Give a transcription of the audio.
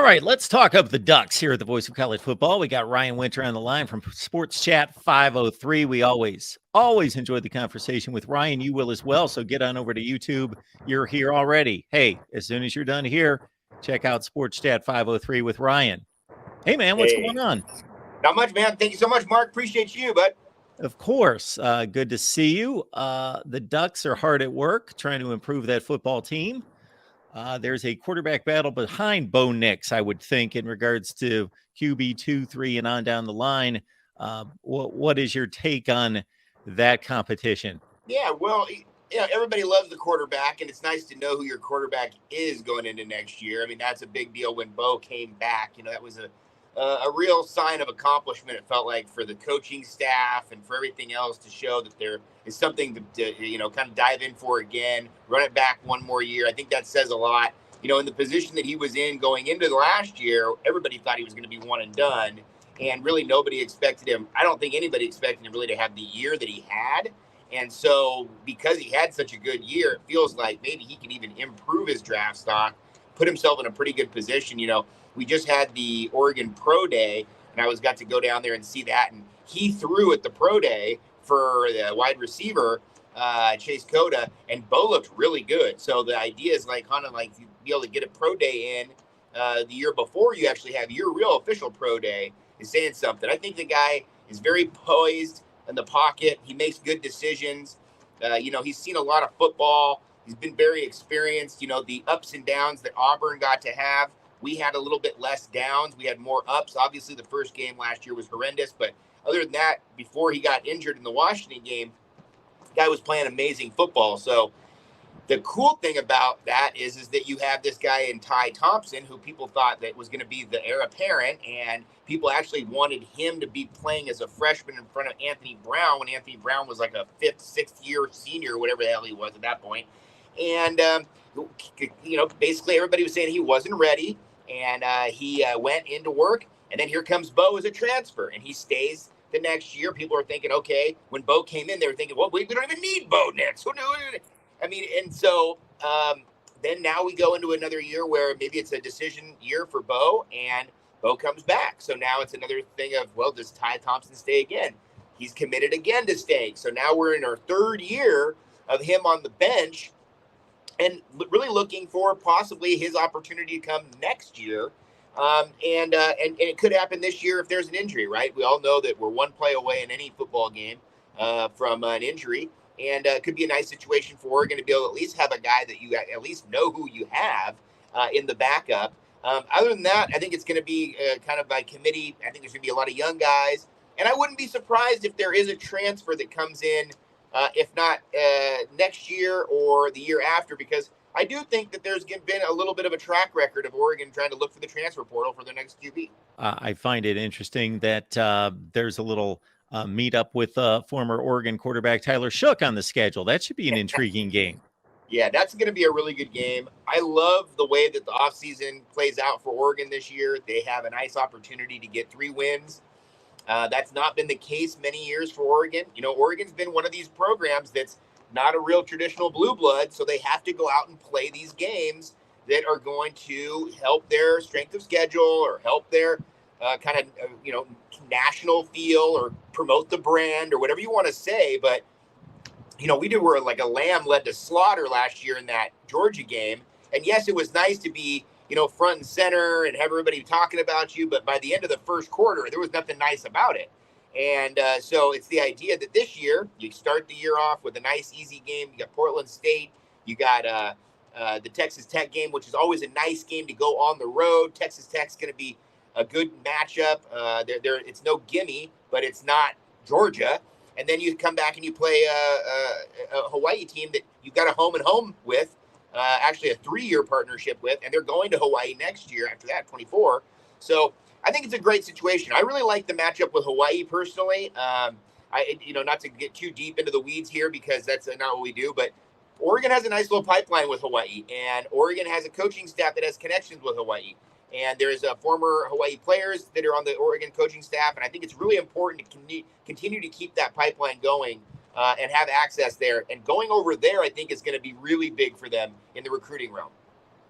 right, let's talk up the Ducks here at the Voice of College Football. We got Ryan Winter on the line from Sports Chat 503. We always enjoy the conversation with Ryan. You will as well, so get on over to YouTube. You're here already. Hey, as soon as you're done here, check out Sports Chat 503 with Ryan. Hey, man, what's going on? Not much, man. Thank you so much, Mark. Appreciate you, bud. Of course. Good to see you. The Ducks are hard at work trying to improve that football team. There's a quarterback battle behind Bo Nix, I would think, in regards to QB 2, 3, and on down the line. What is your take on that competition? Yeah, well, everybody loves the quarterback, and it's nice to know who your quarterback is going into next year. I mean, that's a big deal when Bo came back. That was a real sign of accomplishment, it felt like, for the coaching staff and for everything else to show that there is something to kind of dive in for again, run it back one more year. I think that says a lot. In the position that he was in going into the last year, everybody thought he was going to be one and done, and really nobody expected him. I don't think anybody expected him really to have the year that he had. And so because he had such a good year, it feels like maybe he can even improve his draft stock, put himself in a pretty good position. We just had the Oregon Pro Day, and I got to go down there and see that. And he threw at the Pro Day for the wide receiver, Chase Cota, and Bo looked really good. So the idea is kind of like you be able to get a Pro Day in the year before you actually have your real official Pro Day is saying something. I think the guy is very poised in the pocket. He makes good decisions. He's seen a lot of football. He's been very experienced. The ups and downs that Auburn got to have, we had a little bit less downs. We had more ups. Obviously, the first game last year was horrendous. But other than that, before he got injured in the Washington game, the guy was playing amazing football. So the cool thing about that is that you have this guy in Ty Thompson, who people thought that was going to be the heir apparent, and people actually wanted him to be playing as a freshman in front of Anthony Brown when Anthony Brown was like a fifth, sixth year senior, whatever the hell he was at that point. And, basically everybody was saying he wasn't ready, and he went into work, and then here comes Bo as a transfer, and he stays the next year. People are thinking, okay, when Bo came in, they were thinking, well, we don't even need Bo Nix. And so then now we go into another year where maybe it's a decision year for Bo, and Bo comes back. So now it's another thing of, well, does Ty Thompson stay again? He's committed again to staying. So now we're in our third year of him on the bench and really looking for possibly his opportunity to come next year. And it could happen this year if there's an injury, right? We all know that we're one play away in any football game from an injury. And it could be a nice situation for Oregon to be able to at least have a guy that you at least know who you have in the backup. Other than that, I think it's going to be kind of by committee. I think there's going to be a lot of young guys. And I wouldn't be surprised if there is a transfer that comes in, if not next year or the year after, because I do think that there's been a little bit of a track record of Oregon trying to look for the transfer portal for their next QB. I find it interesting that there's a little meet up with former Oregon quarterback Tyler Shook on the schedule. That should be an intriguing game. Yeah, that's going to be a really good game. I love the way that the offseason plays out for Oregon this year. They have a nice opportunity to get 3 wins. That's not been the case many years for Oregon. Oregon's been one of these programs that's not a real traditional blue blood, so they have to go out and play these games that are going to help their strength of schedule or help their kind of, national feel or promote the brand or whatever you want to say. But, we were like a lamb led to slaughter last year in that Georgia game. And yes, it was nice to be, front and center and have everybody talking about you. But by the end of the first quarter, there was nothing nice about it. And so it's the idea that this year you start the year off with a nice, easy game. You got Portland State. You got the Texas Tech game, which is always a nice game to go on the road. Texas Tech's going to be a good matchup. It's no gimme, but it's not Georgia. And then you come back and you play a Hawaii team that you've got a home and home with, actually a 3-year partnership with, and they're going to Hawaii next year after that, 24. So I think it's a great situation. I really like the matchup with Hawaii personally. Not to get too deep into the weeds here because that's not what we do, but Oregon has a nice little pipeline with Hawaii, and Oregon has a coaching staff that has connections with Hawaii. And there's former Hawaii players that are on the Oregon coaching staff. And I think it's really important to continue to keep that pipeline going and have access there. And going over there, I think, is going to be really big for them in the recruiting realm.